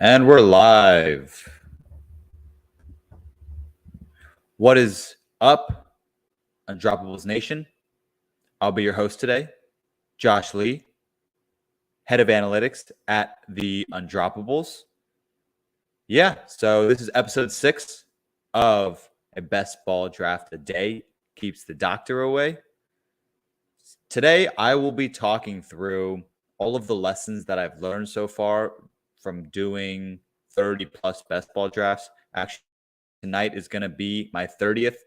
And we're live. What is up, Undroppables Nation? I'll be your host today, Josh Lee, head of analytics at the Undroppables. Yeah, so this is episode 6 of a best ball draft a day keeps the doctor away. Today, I will be talking through all of the lessons that I've learned so far from doing 30 plus best ball drafts. Actually, tonight is going to be my 30th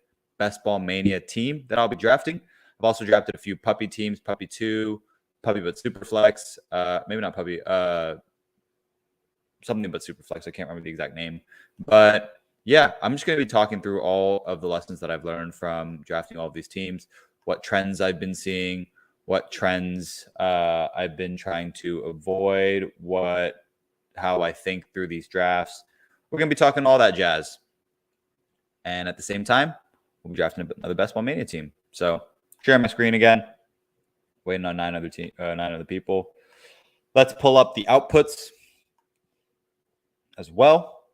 Best Ball Mania team that I'll be drafting. I've also drafted a few puppy teams, puppy 2, puppy but superflex, maybe not puppy, something but superflex. I can't remember the exact name. But yeah, I'm just going to be talking through all of the lessons that I've learned from drafting all of these teams, what trends I've been seeing, what trends I've been trying to avoid, how I think through these drafts. We're going to be talking all that jazz. And at the same time, we'll be drafting another Best Ball Mania team. So sharing my screen again, waiting on 9 other people. Let's pull up the outputs as well.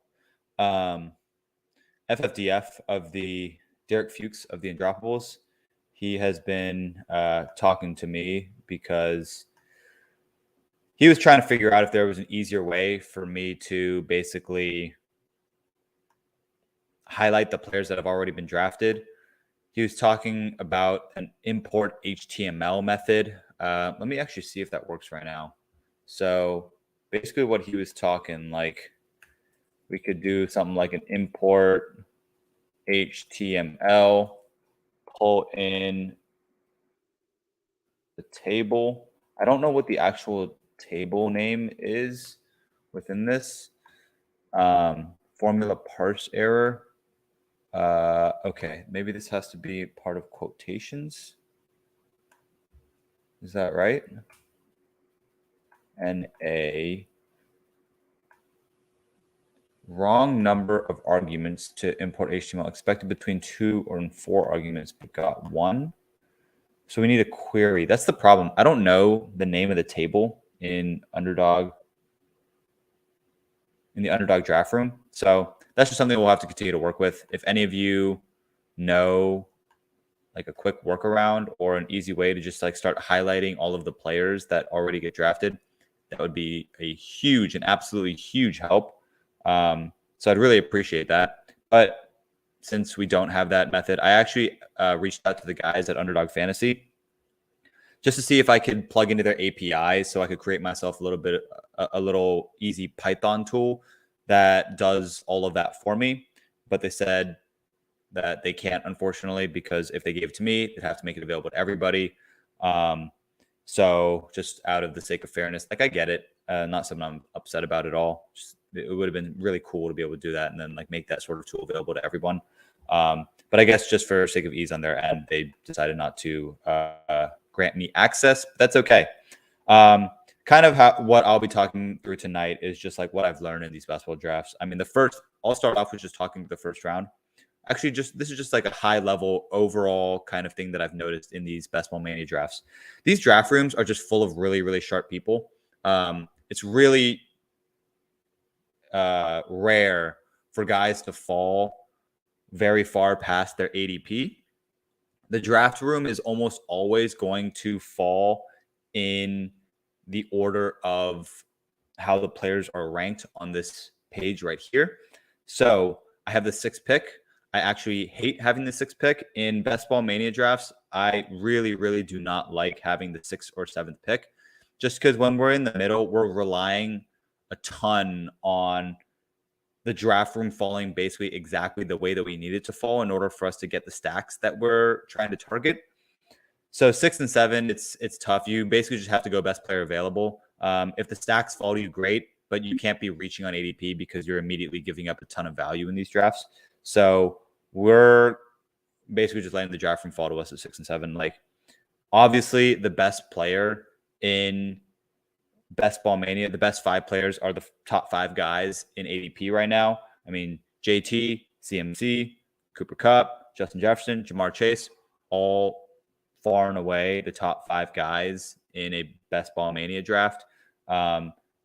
FFDF of the Derek Fuchs of the Undroppables. He has been talking to me because he was trying to figure out if there was an easier way for me to basically highlight the players that have already been drafted. He was talking about an import HTML method. Let me actually see if that works right now. So basically what he was talking, like we could do something like an import HTML, pull in the table. I don't know what the actual table name is within this. Formula parse error. Okay, maybe this has to be part of quotations. Is that right? And a wrong number of arguments to import HTML expected between 2 or 4 arguments, but got 1. So we need a query. That's the problem. I don't know the name of the table in the Underdog draft room. So that's just something we'll have to continue to work with. If any of you know like a quick workaround or an easy way to just like start highlighting all of the players that already get drafted, that would be a huge and absolutely huge help. So I'd really appreciate that. But since we don't have that method, I actually reached out to the guys at Underdog Fantasy just to see if I could plug into their APIs so I could create myself a little easy Python tool that does all of that for me. But they said that they can't, unfortunately, because if they gave it to me, they'd have to make it available to everybody. So just out of the sake of fairness, like I get it, not something I'm upset about at all. It would have been really cool to be able to do that and then like make that sort of tool available to everyone. But I guess just for sake of ease on their end, they decided not to grant me access. But that's okay. Kind of what I'll be talking through tonight is just like what I've learned in these basketball drafts. I mean, I'll start off with just talking the first round. Actually, this is just like a high level overall kind of thing that I've noticed in these Best Ball Mania drafts. These draft rooms are just full of really, really sharp people. It's really rare for guys to fall very far past their ADP. The draft room is almost always going to fall in the order of how the players are ranked on this page right here. So I have the 6th pick. I actually hate having the 6th pick in Best Ball Mania drafts. I really, really do not like having the 6th or 7th pick, just because when we're in the middle, we're relying a ton on the draft room falling basically exactly the way that we need it to fall in order for us to get the stacks that we're trying to target. So 6 and 7, it's tough. You basically just have to go best player available. If the stacks fall to you, great, but you can't be reaching on ADP because you're immediately giving up a ton of value in these drafts. So we're basically just letting the draft room fall to us at 6 and 7. Like, obviously, the best player in Best Ball Mania, the best 5 players are the top 5 guys in ADP right now. I mean, JT, CMC, Cooper Kupp, Justin Jefferson, Jamar Chase, all far and away the top 5 guys in a Best Ball Mania draft.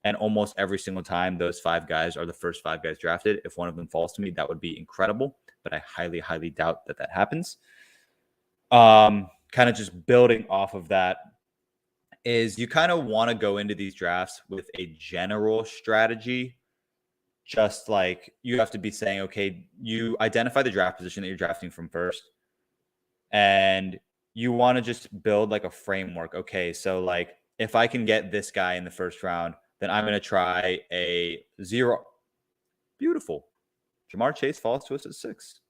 And almost every single time, those 5 guys are the first 5 guys drafted. If one of them falls to me, that would be incredible. But I highly, highly doubt that that happens. Kind of just building off of that is you kind of want to go into these drafts with a general strategy. Just like you have to be saying, okay, you identify the draft position that you're drafting from first. And you want to just build like a framework. Okay, so like if I can get this guy in the first round, then I'm going to try a 0. Beautiful. Jamar Chase falls to us at 6.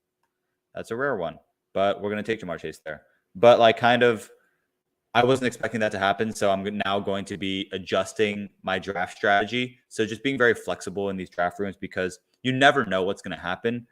That's a rare one, but we're going to take Jamar Chase there. But like kind of, I wasn't expecting that to happen. So I'm now going to be adjusting my draft strategy. So just being very flexible in these draft rooms because you never know what's going to happen.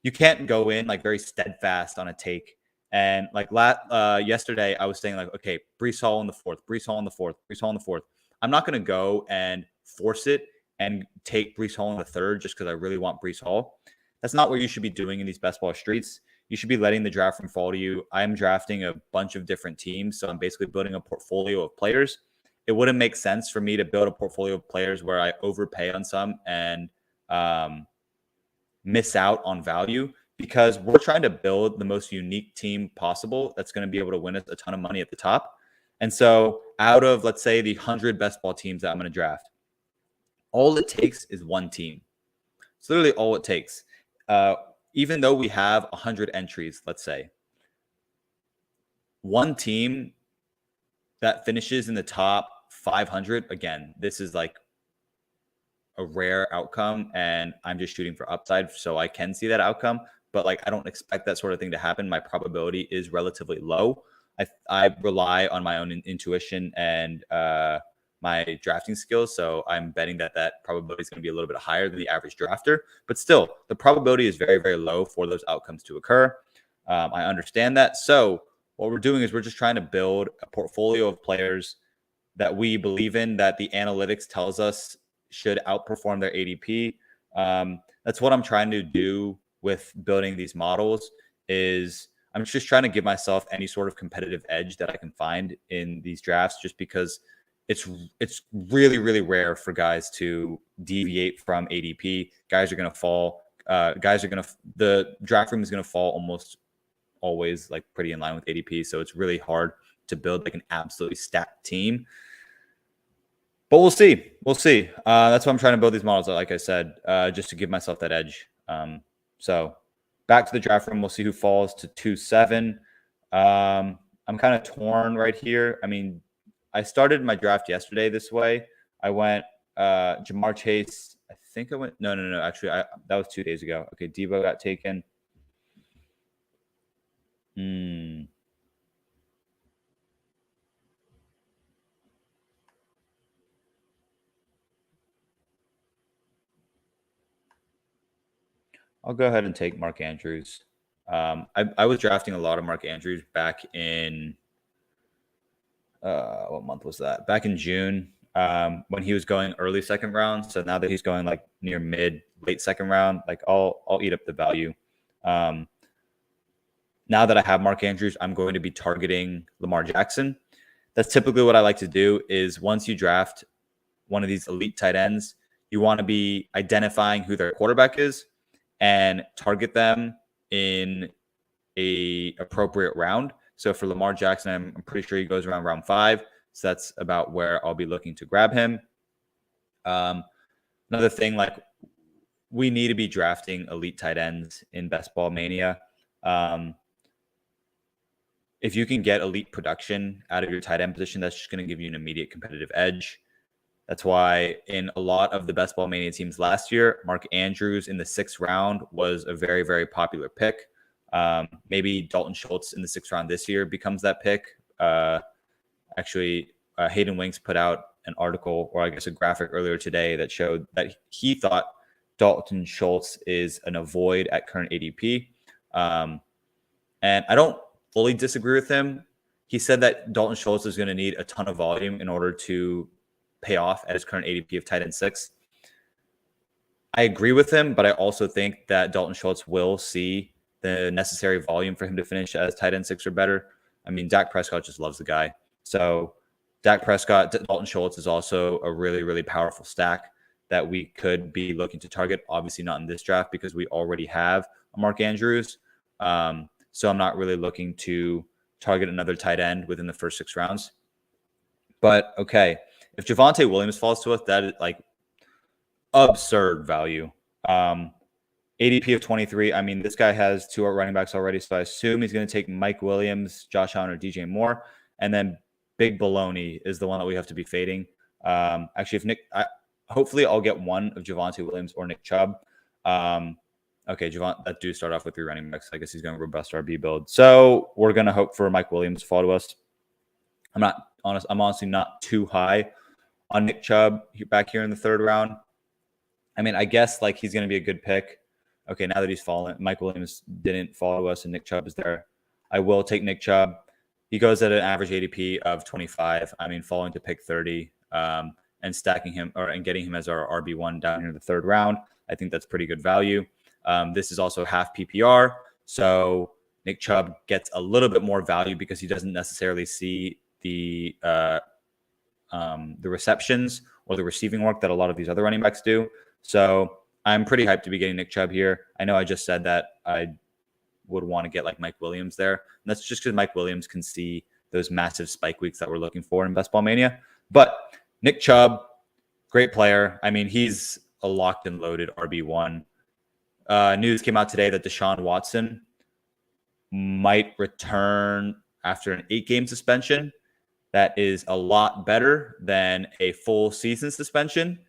You can't go in like very steadfast on a take. And like yesterday, I was saying like, okay, Breece Hall in the 4th, Breece Hall in the 4th, Breece Hall in the 4th. I'm not going to go and force it and take Breece Hall in the 3rd just because I really want Breece Hall. That's not what you should be doing in these best ball streets. You should be letting the draft room fall to you. I'm drafting a bunch of different teams, so I'm basically building a portfolio of players. It wouldn't make sense for me to build a portfolio of players where I overpay on some and miss out on value, because we're trying to build the most unique team possible that's going to be able to win us a ton of money at the top. And so out of, let's say, the 100 best ball teams that I'm going to draft, all it takes is one team. It's literally all it takes. Even though we have 100 entries, let's say, one team that finishes in the top 500, again, this is like a rare outcome, and I'm just shooting for upside, so I can see that outcome. But like, I don't expect that sort of thing to happen. My probability is relatively low. I rely on my own intuition and my drafting skills, so I'm betting that that probability is going to be a little bit higher than the average drafter. But still, the probability is very, very low for those outcomes to occur. I understand that. So what we're doing is we're just trying to build a portfolio of players that we believe in, that the analytics tells us should outperform their ADP. That's what I'm trying to do with building these models. Is I'm just trying to give myself any sort of competitive edge that I can find in these drafts, just because it's really, really rare for guys to deviate from ADP. Guys are going to fall. The draft room is going to fall almost always like pretty in line with ADP. So it's really hard to build like an absolutely stacked team. But we'll see. We'll see. That's why I'm trying to build these models, like I said, just to give myself that edge. So back to the draft room. We'll see who falls to 2-7. I'm kind of torn right here. I mean, I started my draft yesterday this way. I went Jamar Chase. I think I went. No. Actually, that was 2 days ago. Okay, Debo got taken. I'll go ahead and take Mark Andrews. I was drafting a lot of Mark Andrews back in what month was that? Back in June, when he was going early second round. So now that he's going like near late second round, like I'll eat up the value. Now that I have Mark Andrews, I'm going to be targeting Lamar Jackson. That's typically what I like to do. Is once you draft one of these elite tight ends, you want to be identifying who their quarterback is and target them in a appropriate round. So for Lamar Jackson, I'm pretty sure he goes around round 5. So that's about where I'll be looking to grab him. Another thing, like, we need to be drafting elite tight ends in Best Ball Mania. If you can get elite production out of your tight end position, that's just going to give you an immediate competitive edge. That's why in a lot of the Best Ball Mania teams last year, Mark Andrews in the 6th round was a very, very popular pick. Maybe Dalton Schultz in the 6th round this year becomes that pick. Actually, Hayden Winks put out an article, or I guess a graphic earlier today, that showed that he thought Dalton Schultz is an avoid at current ADP. And I don't fully disagree with him. He said that Dalton Schultz is going to need a ton of volume in order to pay off at his current ADP of tight end 6. I agree with him, but I also think that Dalton Schultz will see the necessary volume for him to finish as tight end 6 or better. I mean, Dak Prescott just loves the guy. So Dak Prescott, Dalton Schultz is also a really, really powerful stack that we could be looking to target. Obviously not in this draft because we already have a Mark Andrews. So I'm not really looking to target another tight end within the first 6 rounds. But okay, if Javonte Williams falls to us, that is like absurd value. ADP of 23. I mean, this guy has 2 running backs already, so I assume he's going to take Mike Williams, Josh Allen, or DJ Moore. And then Big Baloney is the one that we have to be fading. Actually, hopefully I'll get one of Javonte Williams or Nick Chubb. Okay, that do start off with 3 running backs. I guess he's going to robust RB build. So we're going to hope for Mike Williams to fall to us. I'm honestly not too high on Nick Chubb back here in the 3rd round. I mean, I guess like he's going to be a good pick. Okay, now that he's fallen, Mike Williams didn't fall to us and Nick Chubb is there. I will take Nick Chubb. He goes at an average ADP of 25. I mean, falling to pick 30 and stacking him and getting him as our RB1 down here in the 3rd round. I think that's pretty good value. This is also half PPR. So Nick Chubb gets a little bit more value because he doesn't necessarily see the receptions or the receiving work that a lot of these other running backs do. So I'm pretty hyped to be getting Nick Chubb here. I know I just said that I would want to get like Mike Williams there. And that's just because Mike Williams can see those massive spike weeks that we're looking for in Best Ball Mania. But Nick Chubb, great player. I mean, he's a locked and loaded RB1. News came out today that Deshaun Watson might return after an 8-game suspension. That is a lot better than a full season suspension.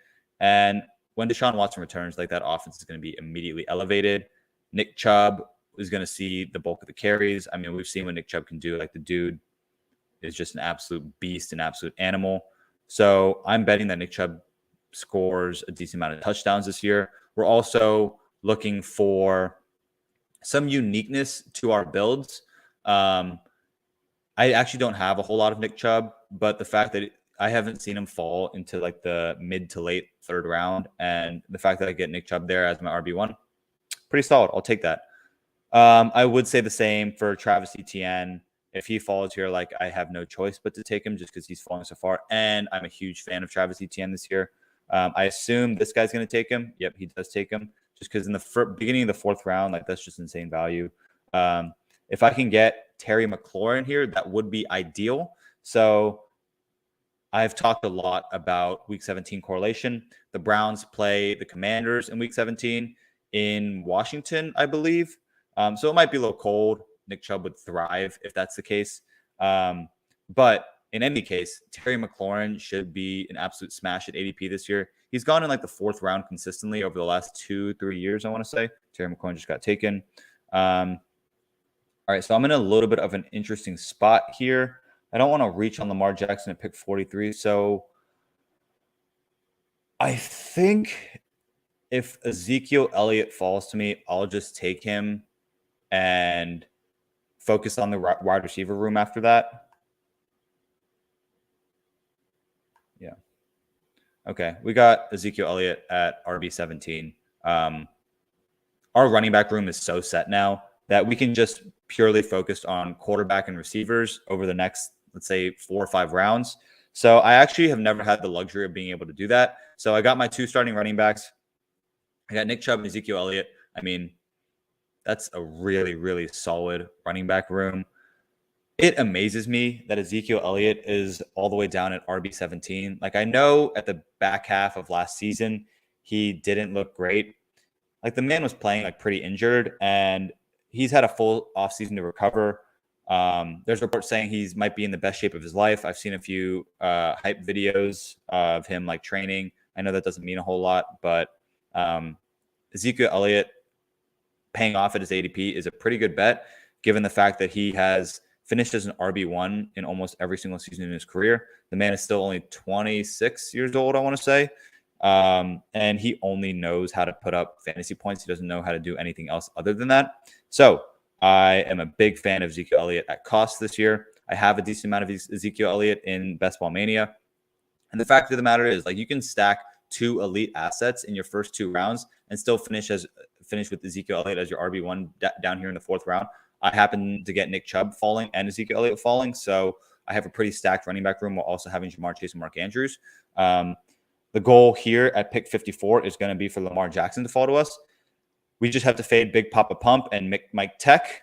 And when Deshaun Watson returns, like that offense is going to be immediately elevated. Nick Chubb is going to see the bulk of the carries. I mean, we've seen what Nick Chubb can do. Like the dude is just an absolute beast, an absolute animal. So I'm betting that Nick Chubb scores a decent amount of touchdowns this year. We're also looking for some uniqueness to our builds. I actually don't have a whole lot of Nick Chubb, but the fact that I haven't seen him fall into like the mid to late 3rd round, and the fact that I get Nick Chubb there as my RB1, pretty solid. I'll take that. I would say the same for Travis Etienne. If he falls here, like I have no choice but to take him just because he's falling so far. And I'm a huge fan of Travis Etienne this year. I assume this guy's going to take him. Yep, he does take him. Just because in the beginning of the 4th round, like that's just insane value. If I can get Terry McLaurin here, that would be ideal. So I've talked a lot about Week 17 correlation. The Browns play the Commanders in Week 17 in Washington, I believe. So it might be a little cold. Nick Chubb would thrive if that's the case. But in any case, Terry McLaurin should be an absolute smash at ADP this year. He's gone in like the 4th round consistently over the last 2-3 years, I want to say. Terry McLaurin just got taken. All right, so I'm in a little bit of an interesting spot here. I don't want to reach on Lamar Jackson at pick 43. So I think if Ezekiel Elliott falls to me, I'll just take him and focus on the wide receiver room after that. Yeah. Okay, we got Ezekiel Elliott at RB17. Our running back room is so set now that we can just purely focus on quarterback and receivers over the next, let's say, 4 or 5 rounds. So I actually have never had the luxury of being able to do that. So I got my 2 starting running backs. I got Nick Chubb and Ezekiel Elliott. I mean, that's a really, really solid running back room. It amazes me that Ezekiel Elliott is all the way down at RB17. Like I know at the back half of last season, he didn't look great. Like the man was playing like pretty injured and he's had a full offseason to recover. There's reports saying he might be in the best shape of his life. I've seen a few hype videos of him like training. I know that doesn't mean a whole lot, but Ezekiel Elliott paying off at his ADP is a pretty good bet, given the fact that he has finished as an RB1 in almost every single season in his career. The man is still only 26 years old, I want to say. And he only knows how to put up fantasy points. He doesn't know how to do anything else other than that. So I am a big fan of Ezekiel Elliott at cost this year. I have a decent amount of Ezekiel Elliott in Best Ball Mania. And the fact of the matter is, like, you can stack 2 elite assets in your first 2 rounds and still finish with Ezekiel Elliott as your RB1 down here in the 4th round. I happen to get Nick Chubb falling and Ezekiel Elliott falling. So I have a pretty stacked running back room while also having Jamar Chase and Mark Andrews. The goal here at pick 54 is going to be for Lamar Jackson to fall to us. We just have to fade Big Papa Pump and Mike Tech.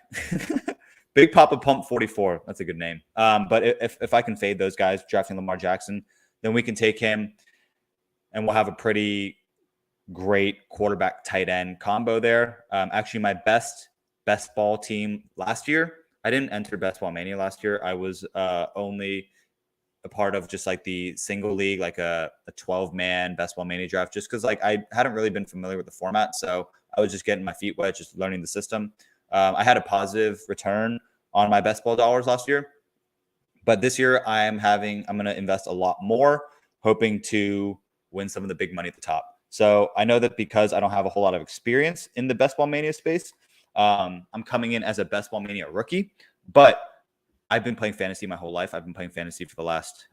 Big Papa Pump 44. That's a good name. But if I can fade those guys drafting Lamar Jackson, then we can take him and we'll have a pretty great quarterback tight end combo there. Actually, my best ball team last year, I didn't enter Best Ball Mania last year. I was only a part of just like the single league, like a 12-man Best Ball Mania draft, just because like I hadn't really been familiar with the format. So I was just getting my feet wet, just learning the system. I had a positive return on my best ball dollars last year. But this year I'm going to invest a lot more, hoping to win some of the big money at the top. So I know that because I don't have a whole lot of experience in the Best Ball Mania space, I'm coming in as a Best Ball Mania rookie, but I've been playing fantasy my whole life. I've been playing fantasy for the last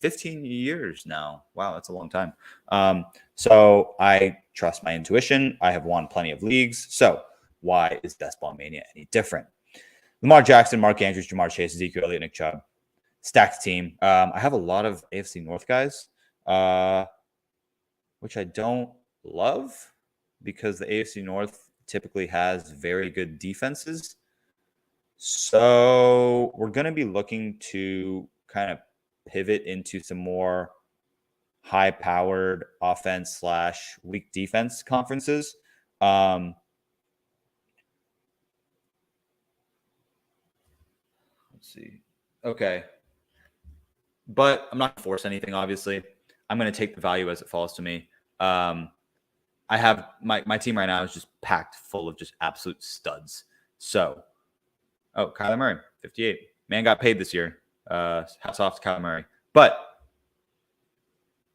15 years now. Wow, that's a long time. So I trust my intuition. I have won plenty of leagues. So why is Best Ball Mania any different? Lamar Jackson, Mark Andrews, Jamar Chase, Ezekiel Elliott, Nick Chubb. Stacked team. I have a lot of AFC North guys, which I don't love because the AFC North typically has very good defenses. So we're going to be looking to kind of pivot into some more high-powered offense / weak defense conferences. Let's see. Okay. But I'm not going to force anything, obviously. I'm going to take the value as it falls to me. I have my team right now is just packed full of just absolute studs. So, Kyler Murray, 58. Man got paid this year. Hats off to Kyler Murray. But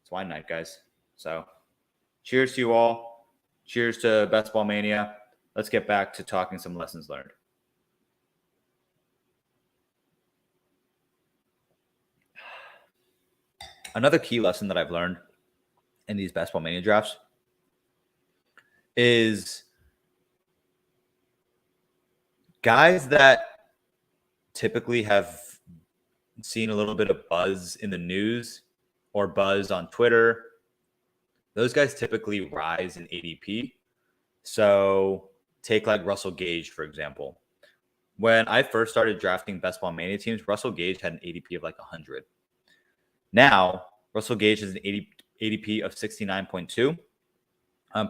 it's wine night, guys. So cheers to you all. Cheers to Best Ball Mania. Let's get back to talking some lessons learned. Another key lesson that I've learned in these Best Ball Mania drafts is guys that typically have seen a little bit of buzz in the news or buzz on Twitter. Those guys typically rise in ADP. So take like Russell Gage, for example. When I first started drafting Best Ball Mania teams, Russell Gage had an ADP of like 100. Now, Russell Gage has an ADP of 69.2.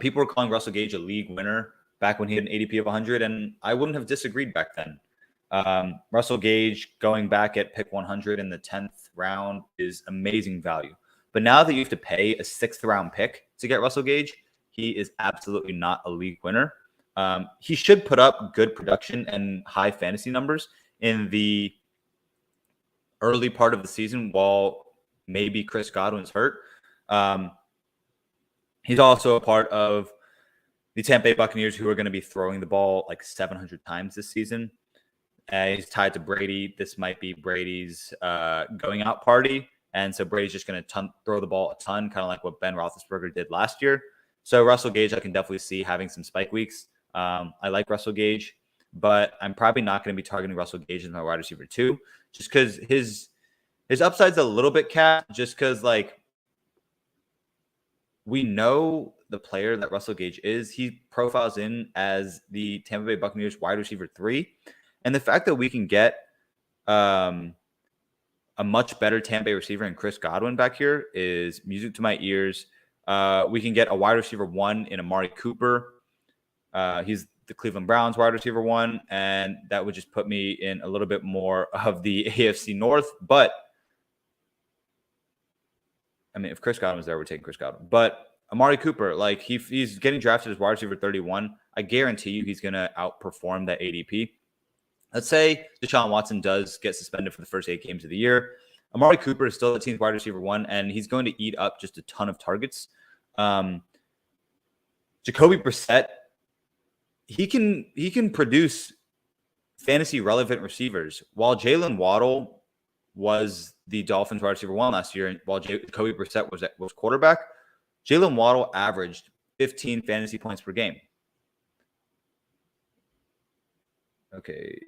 People were calling Russell Gage a league winner back when he had an ADP of 100, and I wouldn't have disagreed back then. Russell Gage going back at pick 100 in the 10th round is amazing value. But now that you have to pay a 6th round pick to get Russell Gage, he is absolutely not a league winner. He should put up good production and high fantasy numbers in the early part of the season while maybe Chris Godwin's hurt. He's also a part of the Tampa Bay Buccaneers who are going to be throwing the ball like 700 times this season. He's tied to Brady. This might be Brady's going out party. And so Brady's just going to throw the ball a ton, kind of like what Ben Roethlisberger did last year. So Russell Gage, I can definitely see having some spike weeks. I like Russell Gage, but I'm probably not going to be targeting Russell Gage as my wide receiver 2, just because his upside's a little bit capped, just because like we know the player that Russell Gage is. He profiles in as the Tampa Bay Buccaneers wide receiver 3. And the fact that we can get a much better Tampa Bay receiver in Chris Godwin back here is music to my ears. We can get a wide receiver 1 in Amari Cooper. He's the Cleveland Browns wide receiver 1, and that would just put me in a little bit more of the AFC North. But I mean, if Chris Godwin was there, we're taking Chris Godwin. But Amari Cooper, like he's getting drafted as wide receiver 31. I guarantee you he's going to outperform that ADP. Let's say Deshaun Watson does get suspended for the first 8 games of the year. Amari Cooper is still the team's wide receiver 1, and he's going to eat up just a ton of targets. Jacoby Brissett, he can produce fantasy relevant receivers. While Jalen Waddle was the Dolphins wide receiver 1 last year, and while Jacoby Brissett was quarterback, Jalen Waddle averaged 15 fantasy points per game. Okay.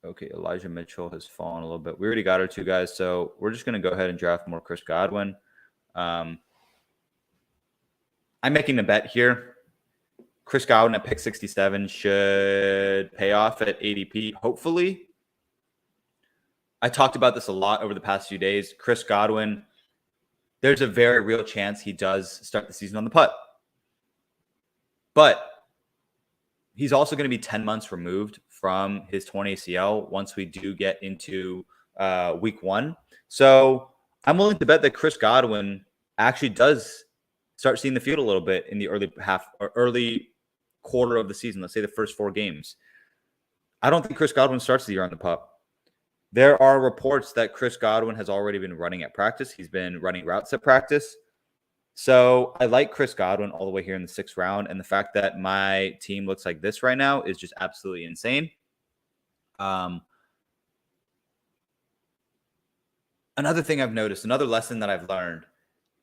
Okay, Elijah Mitchell has fallen a little bit. We already got our two guys, so we're just going to go ahead and draft more Chris Godwin. I'm making a bet here. Chris Godwin at pick 67 should pay off at ADP, hopefully. I talked about this a lot over the past few days. Chris Godwin, there's a very real chance he does start the season on the putt. But he's also going to be 10 months removed from his torn ACL once we do get into week 1. So I'm willing to bet that Chris Godwin actually does start seeing the field a little bit in the early quarter of the season. Let's say the first 4 games. I don't think Chris Godwin starts the year on the pup. There are reports that Chris Godwin has already been running at practice. He's been running routes at practice. So I like Chris Godwin all the way here in the 6th round. And the fact that my team looks like this right now is just absolutely insane. Another thing I've noticed, another lesson that I've learned,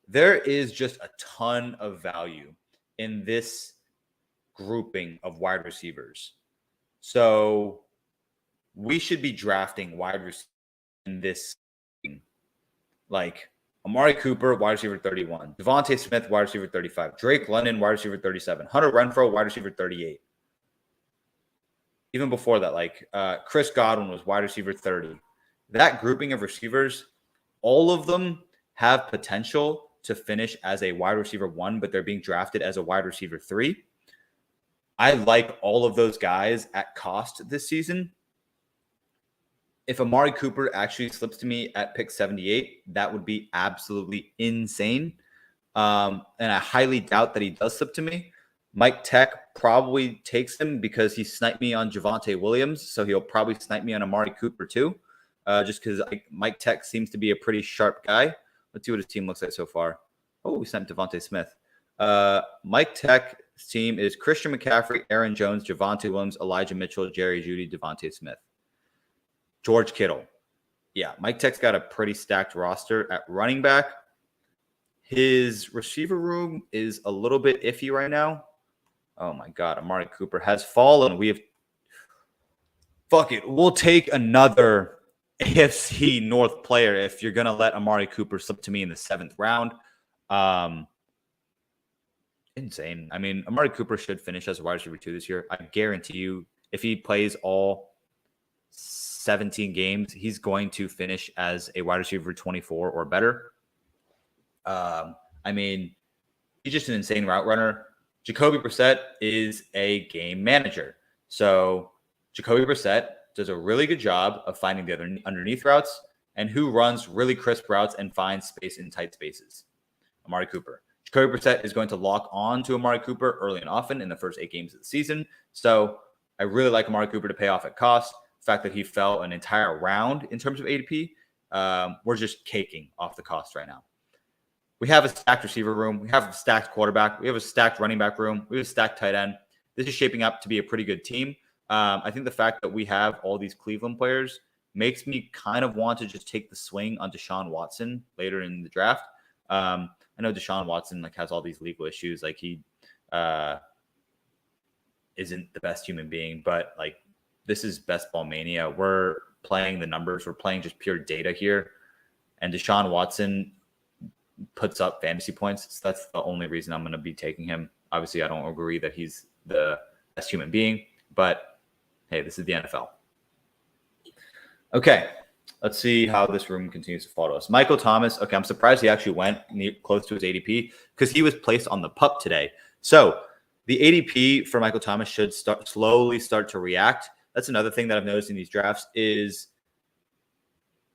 there is just a ton of value in this grouping of wide receivers. So we should be drafting wide receivers in this, like Amari Cooper, wide receiver 31. Devontae Smith, wide receiver 35. Drake London, wide receiver 37. Hunter Renfrow, wide receiver 38. Even before that, like Chris Godwin was wide receiver 30. That grouping of receivers, all of them have potential to finish as a wide receiver 1, but they're being drafted as a wide receiver 3. I like all of those guys at cost this season. If Amari Cooper actually slips to me at pick 78, that would be absolutely insane. And I highly doubt that he does slip to me. Mike Tech probably takes him because he sniped me on Javonte Williams. So he'll probably snipe me on Amari Cooper too. Just because Mike Tech seems to be a pretty sharp guy. Let's see what his team looks like so far. Oh, we sent Devontae Smith. Mike Tech's team is Christian McCaffrey, Aaron Jones, Javonte Williams, Elijah Mitchell, Jerry Jeudy, Devontae Smith. George Kittle. Yeah, Mike Tech's got a pretty stacked roster at running back. His receiver room is a little bit iffy right now. Oh, my God. Amari Cooper has fallen. Fuck it. We'll take another AFC North player if you're going to let Amari Cooper slip to me in the 7th round. Insane. I mean, Amari Cooper should finish as a wide receiver 2 this year. I guarantee you, if he plays all 17 games, he's going to finish as a wide receiver 24 or better. I mean, he's just an insane route runner. Jacoby Brissett is a game manager. So Jacoby Brissett does a really good job of finding the other underneath routes and who runs really crisp routes and finds space in tight spaces. Amari Cooper. Jacoby Brissett is going to lock on to Amari Cooper early and often in the first 8 games of the season. So I really like Amari Cooper to pay off at cost. The fact that he fell an entire round in terms of ADP, we're just caking off the cost right now. We have a stacked receiver room. We have a stacked quarterback. We have a stacked running back room. We have a stacked tight end. This is shaping up to be a pretty good team. I think the fact that we have all these Cleveland players makes me kind of want to just take the swing on Deshaun Watson later in the draft. I know Deshaun Watson has all these legal issues. He isn't the best human being, but this is Best Ball Mania. We're playing the numbers. We're playing just pure data here. And Deshaun Watson puts up fantasy points. So that's the only reason I'm going to be taking him. Obviously, I don't agree that he's the best human being, but hey, this is the NFL. Okay, let's see how this room continues to fall to us. Michael Thomas. Okay, I'm surprised he actually went close to his ADP because he was placed on the pup today. So the ADP for Michael Thomas should slowly start to react. That's another thing that I've noticed in these drafts is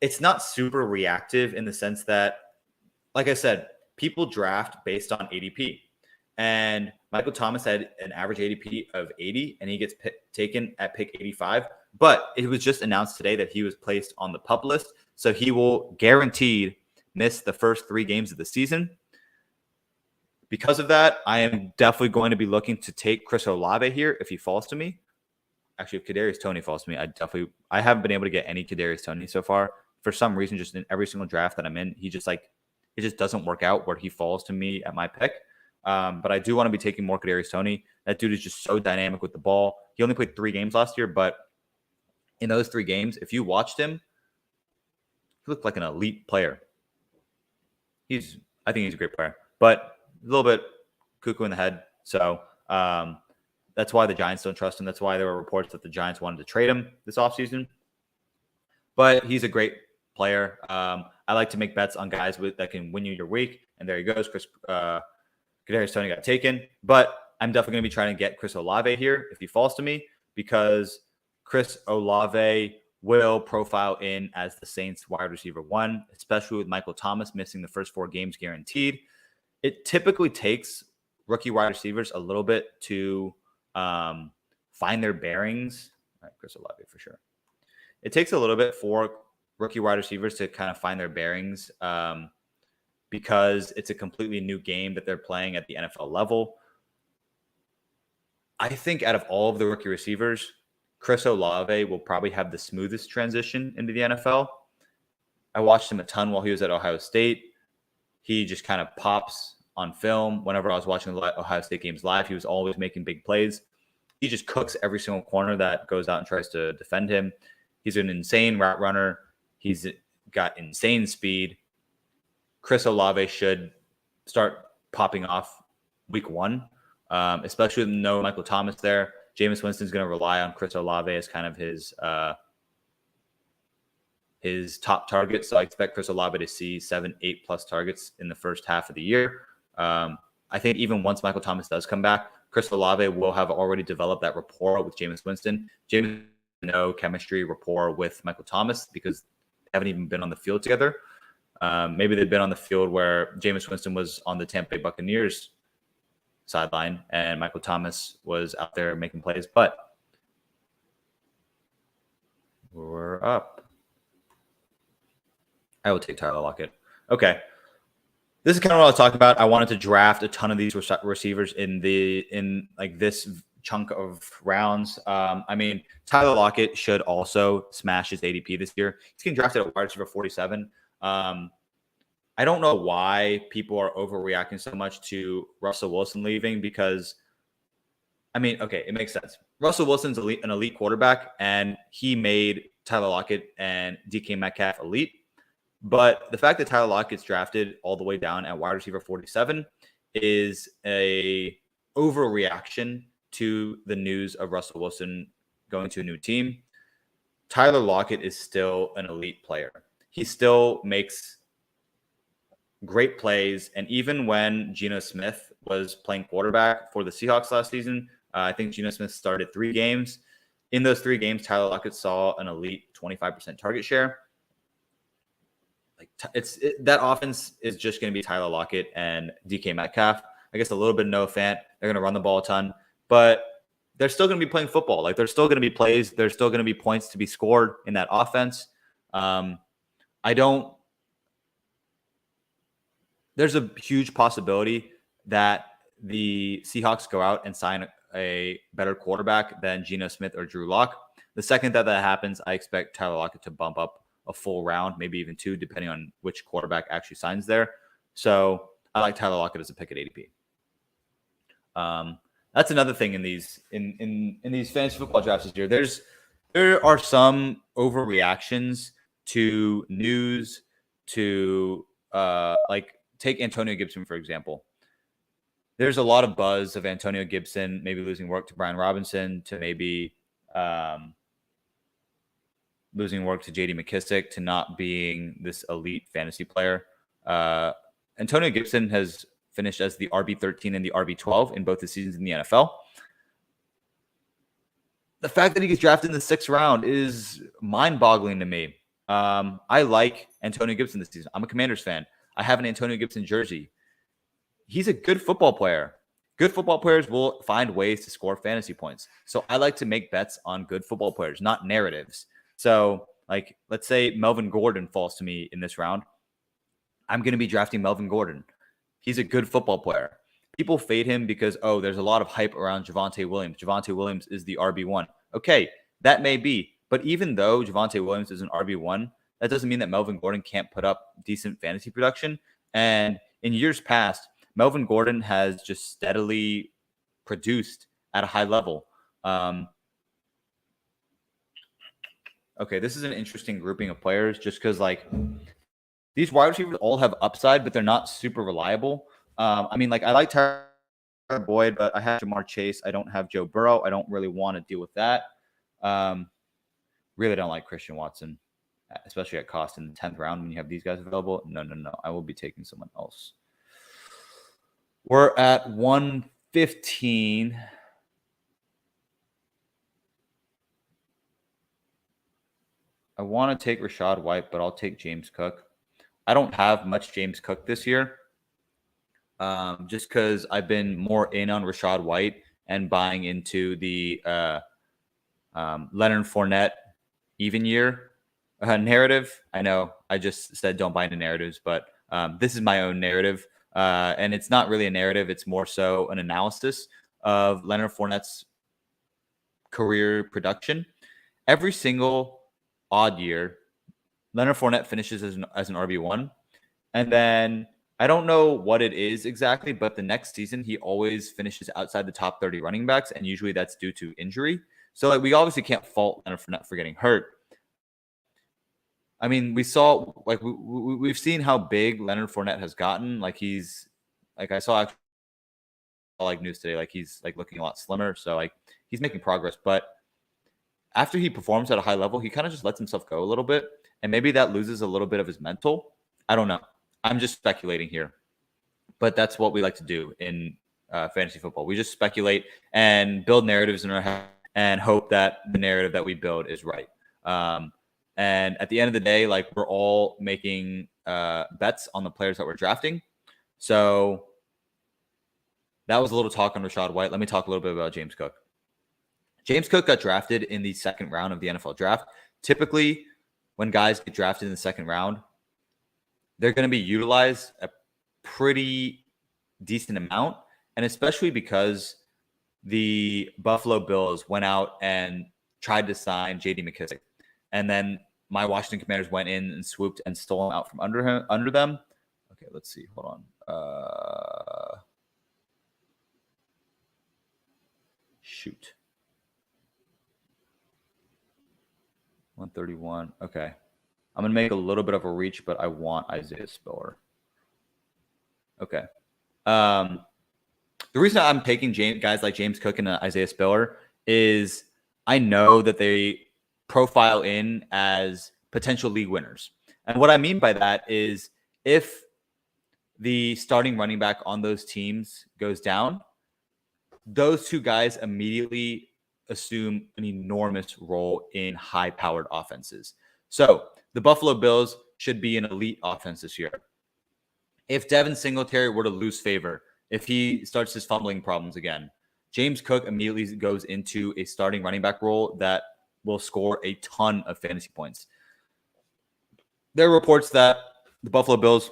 it's not super reactive in the sense that, like I said, people draft based on ADP. And Michael Thomas had an average ADP of 80, and he gets taken at pick 85. But it was just announced today that he was placed on the PUP list, so he will guaranteed miss the first 3 games of the season. Because of that, I am definitely going to be looking to take Chris Olave here if he falls to me. Actually, if Kadarius Toney falls to me, I haven't been able to get any Kadarius Toney so far. For some reason, just in every single draft that I'm in, it just doesn't work out where he falls to me at my pick. But I do want to be taking more Kadarius Toney. That dude is just so dynamic with the ball. He only played 3 games last year, but in those 3 games, if you watched him, he looked like an elite player. I think he's a great player, but a little bit cuckoo in the head. So that's why the Giants don't trust him. That's why there were reports that the Giants wanted to trade him this offseason. But he's a great player. I like to make bets on guys that can win you your week. And there he goes. Kadarius Toney got taken. But I'm definitely going to be trying to get Chris Olave here if he falls to me, because Chris Olave will profile in as the Saints wide receiver 1, especially with Michael Thomas missing the first 4 games guaranteed. It typically takes rookie wide receivers a little bit to find their bearings. All right, Chris Olave for sure. It takes a little bit for rookie wide receivers to kind of find their bearings because it's a completely new game that they're playing at the NFL level. I think out of all of the rookie receivers, Chris Olave will probably have the smoothest transition into the NFL. I watched him a ton while he was at Ohio State. He just kind of pops on film. Whenever I was watching the Ohio State games live, he was always making big plays. He just cooks every single corner that goes out and tries to defend him. He's an insane route runner. He's got insane speed. Chris Olave should start popping off week 1, especially with no Michael Thomas there. Jameis Winston's going to rely on Chris Olave as kind of his top target. So I expect Chris Olave to see 7, 8+ targets in the first half of the year. I think even once Michael Thomas does come back, Chris Olave will have already developed that rapport with Jameis Winston. Jameis no chemistry rapport with Michael Thomas because they haven't even been on the field together. Maybe they've been on the field where Jameis Winston was on the Tampa Bay Buccaneers sideline and Michael Thomas was out there making plays, but we're up. I will take Tyler Lockett. Okay. This is kind of what I was talking about. I wanted to draft a ton of these receivers in this chunk of rounds. I mean, Tyler Lockett should also smash his ADP this year. He's getting drafted at wide receiver 47. I don't know why people are overreacting so much to Russell Wilson leaving because, I mean, okay, it makes sense. Russell Wilson's an elite quarterback, and he made Tyler Lockett and DK Metcalf elite. But the fact that Tyler Lockett's drafted all the way down at wide receiver 47 is a overreaction to the news of Russell Wilson going to a new team. Tyler Lockett is still an elite player. He still makes great plays. And even when Geno Smith was playing quarterback for the Seahawks last season, I think Geno Smith started 3 games. In those 3 games, Tyler Lockett saw an elite 25% target share. That offense is just going to be Tyler Lockett and DK Metcalf. I guess a little bit of Noah Fant. They're going to run the ball a ton, but they're still going to be playing football. Like there's still going to be plays. There's still going to be points to be scored in that offense. There's a huge possibility that the Seahawks go out and sign a better quarterback than Geno Smith or Drew Lock. The second that happens, I expect Tyler Lockett to bump up a full round, maybe even 2, depending on which quarterback actually signs there. So I like Tyler Lockett as a pick at ADP. That's another thing in these fantasy football drafts this year. There are some overreactions to news, to like take Antonio Gibson, for example. There's a lot of buzz of Antonio Gibson maybe losing work to Brian Robinson, to maybe losing work to J.D. McKissick, to not being this elite fantasy player. Antonio Gibson has finished as the RB13 and the RB12 in both the seasons in the NFL. The fact that he gets drafted in the 6th round is mind-boggling to me. I like Antonio Gibson this season. I'm a Commanders fan. I have an Antonio Gibson jersey. He's a good football player. Good football players will find ways to score fantasy points. So I like to make bets on good football players, not narratives. So, like, let's say Melvin Gordon falls to me in this round. I'm going to be drafting Melvin Gordon. He's a good football player. People fade him because, there's a lot of hype around Javonte Williams. Javonte Williams is the RB1. Okay, that may be. But even though Javonte Williams is an RB1, that doesn't mean that Melvin Gordon can't put up decent fantasy production. And in years past, Melvin Gordon has just steadily produced at a high level. Okay, this is an interesting grouping of players just because like these wide receivers all have upside, but they're not super reliable. I mean, like I like Tyler Boyd, but I have Jamar Chase. I don't have Joe Burrow. I don't really want to deal with that. Really don't like Christian Watson, especially at cost in the 10th round when you have these guys available. No. I will be taking someone else. We're at 115. I want to take Rachaad White, but I'll take James Cook. I don't have much James Cook this year, just because I've been more in on Rachaad White and buying into the Leonard Fournette even year narrative. I know I just said don't buy into narratives, but this is my own narrative. And it's not really a narrative. It's more so an analysis of Leonard Fournette's career production. Every single odd year, Leonard Fournette finishes as an RB1. And then I don't know what it is exactly, but the next season, he always finishes outside the top 30 running backs. And usually that's due to injury. So like we obviously can't fault Leonard Fournette for getting hurt. I mean, we saw like we've seen how big Leonard Fournette has gotten. Like he's like I saw like news today, like he's like looking a lot slimmer. So like he's making progress. But after he performs at a high level, he kind of just lets himself go a little bit, and maybe that loses a little bit of his mental. I don't know. I'm just speculating here, but that's what we like to do in fantasy football. We just speculate and build narratives in our head and hope that the narrative that we build is right. And at the end of the day, like we're all making bets on the players that we're drafting. So that was a little talk on Rachaad White. Let me talk a little bit about James Cook. James Cook got drafted in the second round of the NFL draft. Typically, when guys get drafted in the second round, they're going to be utilized a pretty decent amount. And especially because the Buffalo Bills went out and tried to sign J.D. McKissic. And then my Washington Commanders went in and swooped and stole him out from under them. Okay, let's see. Hold on. Shoot. 131. Okay. I'm going to make a little bit of a reach, but I want Isaiah Spiller. Okay. The reason I'm taking guys like James Cook and Isaiah Spiller is I know that they profile in as potential league winners. And what I mean by that is if the starting running back on those teams goes down, those two guys immediately assume an enormous role in high-powered offenses. So the Buffalo Bills should be an elite offense this year. If Devin Singletary were to lose favor, if he starts his fumbling problems again, James Cook immediately goes into a starting running back role that will score a ton of fantasy points. There are reports that the Buffalo Bills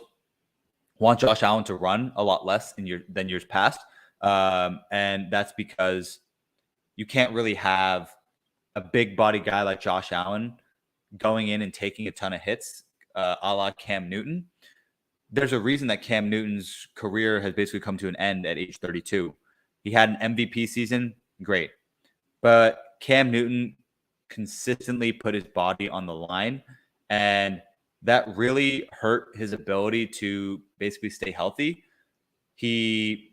want Josh Allen to run a lot less than years past. And that's because you can't really have a big body guy like Josh Allen going in and taking a ton of hits, a la Cam Newton. There's a reason that Cam Newton's career has basically come to an end at age 32. He had an MVP season, great. But Cam Newton consistently put his body on the line, and that really hurt his ability to basically stay healthy. He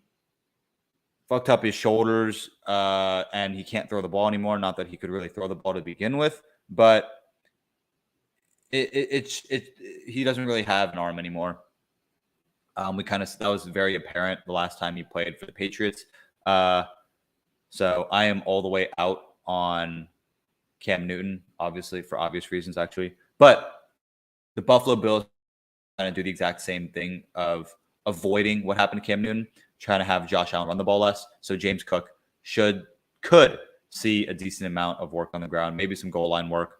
fucked up his shoulders, and he can't throw the ball anymore. Not that he could really throw the ball to begin with, but he doesn't really have an arm anymore. That was very apparent the last time he played for the Patriots. So I am all the way out on Cam Newton, obviously, for obvious reasons, actually. But the Buffalo Bills kind of do the exact same thing of avoiding what happened to Cam Newton, trying to have Josh Allen run the ball less. So James Cook could see a decent amount of work on the ground, maybe some goal line work.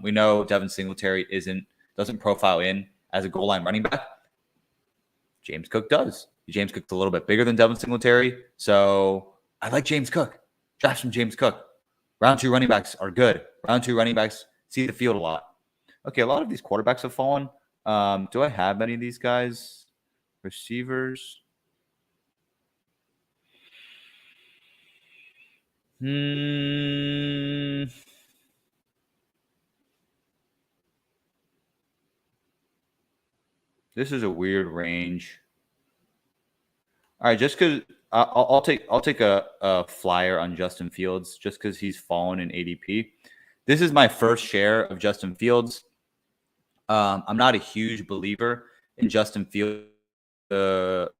We know Devin Singletary doesn't profile in as a goal line running back. James Cook does. James Cook's a little bit bigger than Devin Singletary. So I like James Cook. Draft some James Cook. Round 2 running backs are good. Round 2 running backs see the field a lot. Okay, a lot of these quarterbacks have fallen. Do I have any of these guys? Receivers. This is a weird range. All right, just because I'll take a flyer on Justin Fields just because he's fallen in ADP. This is my first share of Justin Fields. I'm not a huge believer in Justin Fields to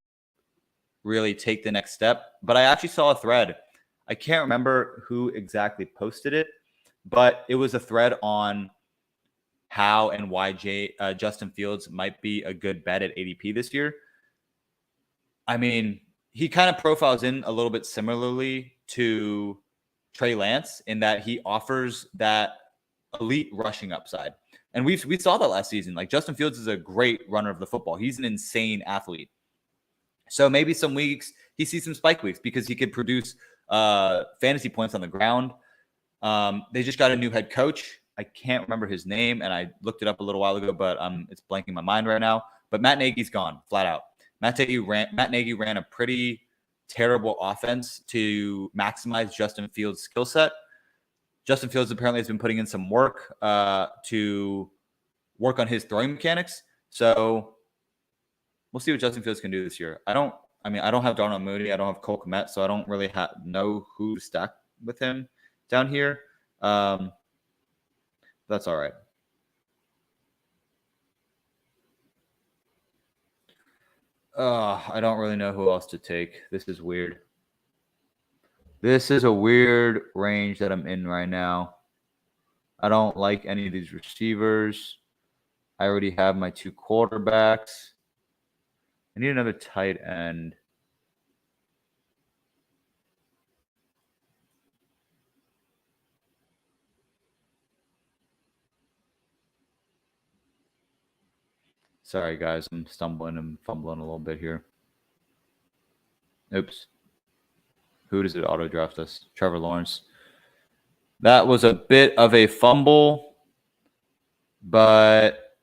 really take the next step, but I actually saw a thread. I can't remember who exactly posted it, but it was a thread on how and why Justin Fields might be a good bet at ADP this year. I mean, he kind of profiles in a little bit similarly to Trey Lance in that he offers that elite rushing upside. And we saw that last season. Like Justin Fields is a great runner of the football. He's an insane athlete. So maybe some weeks he sees some spike weeks because he could produce fantasy points on the ground. They just got a new head coach. I can't remember his name, and I looked it up a little while ago, but it's blanking my mind right now. But Matt Nagy's gone, flat out. Matt Nagy ran a pretty terrible offense to maximize Justin Fields' skill set. Justin Fields apparently has been putting in some work to work on his throwing mechanics. So we'll see what Justin Fields can do this year. I don't have Darnell Mooney. I don't have Cole Kmet, so I don't really know who to stack with him down here. That's all right. I don't really know who else to take. This is weird. This is a weird range that I'm in right now. I don't like any of these receivers. I already have my 2 quarterbacks. I need another tight end. Sorry, guys. I'm stumbling and fumbling a little bit here. Oops. Who does it auto draft us? Trevor Lawrence. That was a bit of a fumble, but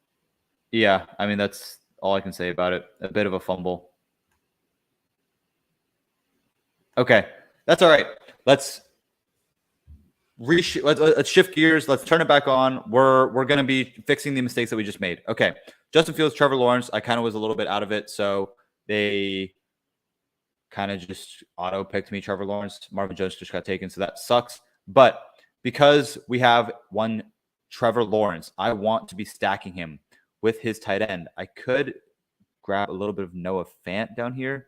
yeah, I mean, that's all I can say about it. A bit of a fumble. Okay, that's all right. Let's shift gears. Let's turn it back on. We're going to be fixing the mistakes that we just made. Okay, Justin Fields, Trevor Lawrence. I kind of was a little bit out of it, so they kind of just auto picked me. Trevor Lawrence, Marvin Jones just got taken, so that sucks. But because we have one Trevor Lawrence, I want to be stacking him with his tight end. I could grab a little bit of Noah Fant down here,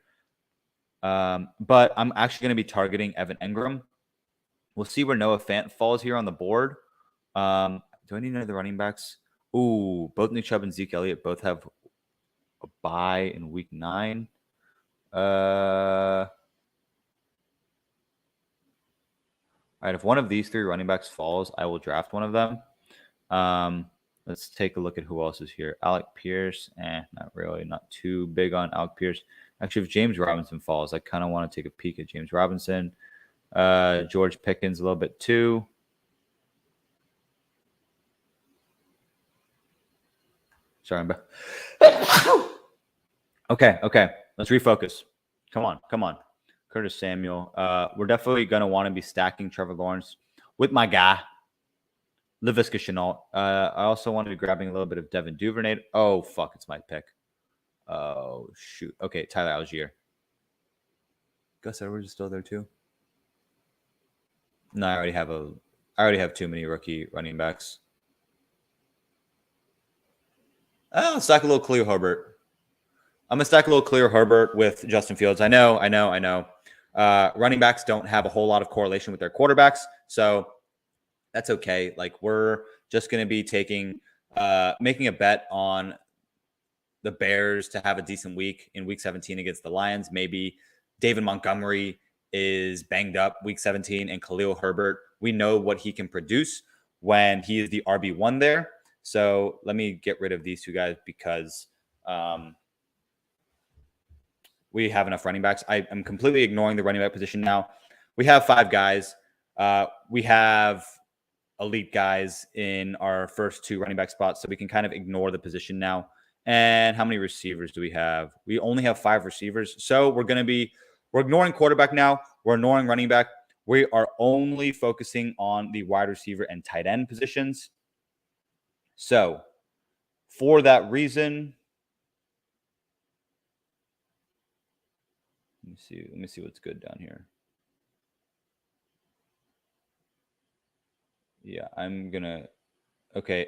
but I'm actually going to be targeting Evan Engram. We'll see where Noah Fant falls here on the board. Do I need any other running backs? Ooh, both Nick Chubb and Ezekiel Elliott both have a bye in week 9. All right, if one of these 3 running backs falls, I will draft one of them. Let's take a look at who else is here. Alec Pierce, not really. Not too big on Alec Pierce. Actually, if James Robinson falls, I kind of want to take a peek at James Robinson. George Pickens a little bit too. Sorry, I'm back. Okay. Let's refocus. Come on. Curtis Samuel. We're definitely going to want to be stacking Trevor Lawrence with my guy, Laviska Shenault. I also wanted to be grabbing a little bit of Devin Duvernay. Oh, fuck. It's my pick. Oh, shoot. Okay, Tyler Algier. Gus Edwards is still there too. No, I already have too many rookie running backs. Oh, stack a little Khalil Herbert. I'm gonna stack a little Khalil Herbert with Justin Fields. I know. Running backs don't have a whole lot of correlation with their quarterbacks, so that's okay. Like we're just gonna be making a bet on the Bears to have a decent week in week 17 against the Lions. Maybe David Montgomery is banged up week 17 and Khalil Herbert, we know what he can produce when he is the RB1 there. So let me get rid of these 2 guys because we have enough running backs. I am completely ignoring the running back position now. We have 5 guys. We have elite guys in our first 2 running back spots, so we can kind of ignore the position now. And how many receivers do we have? We only have 5 receivers. So we're ignoring quarterback now. We're ignoring running back. We are only focusing on the wide receiver and tight end positions. So for that reason, Let me see what's good down here. Yeah, I'm gonna. Okay,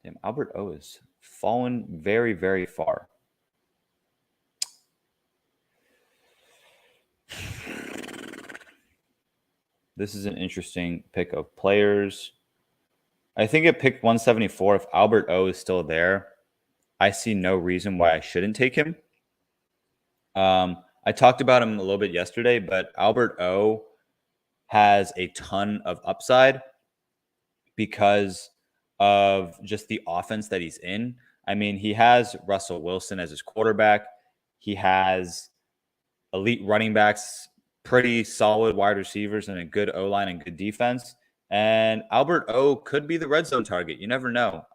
damn, Albert O is fallen very, very far. This is an interesting pick of players. I think at pick 174, if Albert O is still there, I see no reason why I shouldn't take him. I talked about him a little bit yesterday, but Albert O has a ton of upside because of just the offense that he's in. I mean, he has Russell Wilson as his quarterback. He has elite running backs, pretty solid wide receivers, and a good O-line and good defense. And Albert O could be the red zone target. You never know.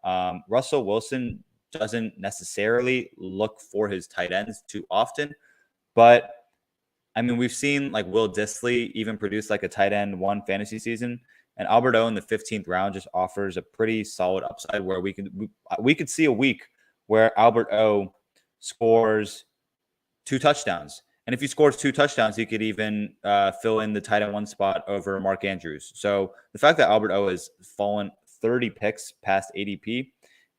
Russell Wilson doesn't necessarily look for his tight ends too often, but I mean, we've seen like Will Dissly even produce like a tight end one fantasy season, and Albert O in the 15th round just offers a pretty solid upside where we could see a week where Albert O scores 2 touchdowns. And if he scores 2 touchdowns, he could even fill in the tight end 1 spot over Mark Andrews. So the fact that Albert O has fallen 30 picks past ADP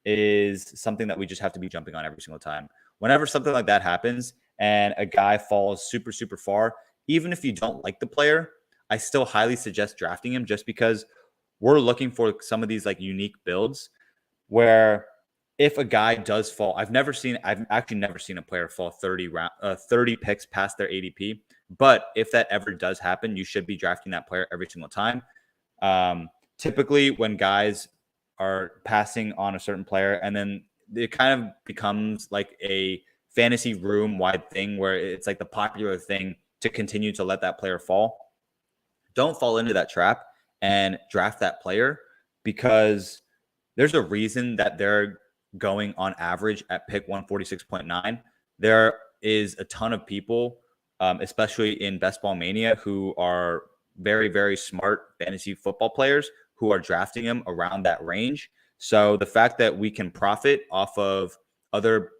is something that we just have to be jumping on every single time. Whenever something like that happens and a guy falls super, super far, even if you don't like the player, I still highly suggest drafting him just because we're looking for some of these like unique builds where if a guy does fall, I've actually never seen a player fall 30 picks past their ADP. But if that ever does happen, you should be drafting that player every single time. Typically, when guys are passing on a certain player, and then it kind of becomes like a fantasy room wide thing where it's like the popular thing to continue to let that player fall. Don't fall into that trap and draft that player because there's a reason that they're going on average at pick 146.9. There is a ton of people, especially in Best Ball Mania, who are very, very smart fantasy football players who are drafting him around that range. So the fact that we can profit off of other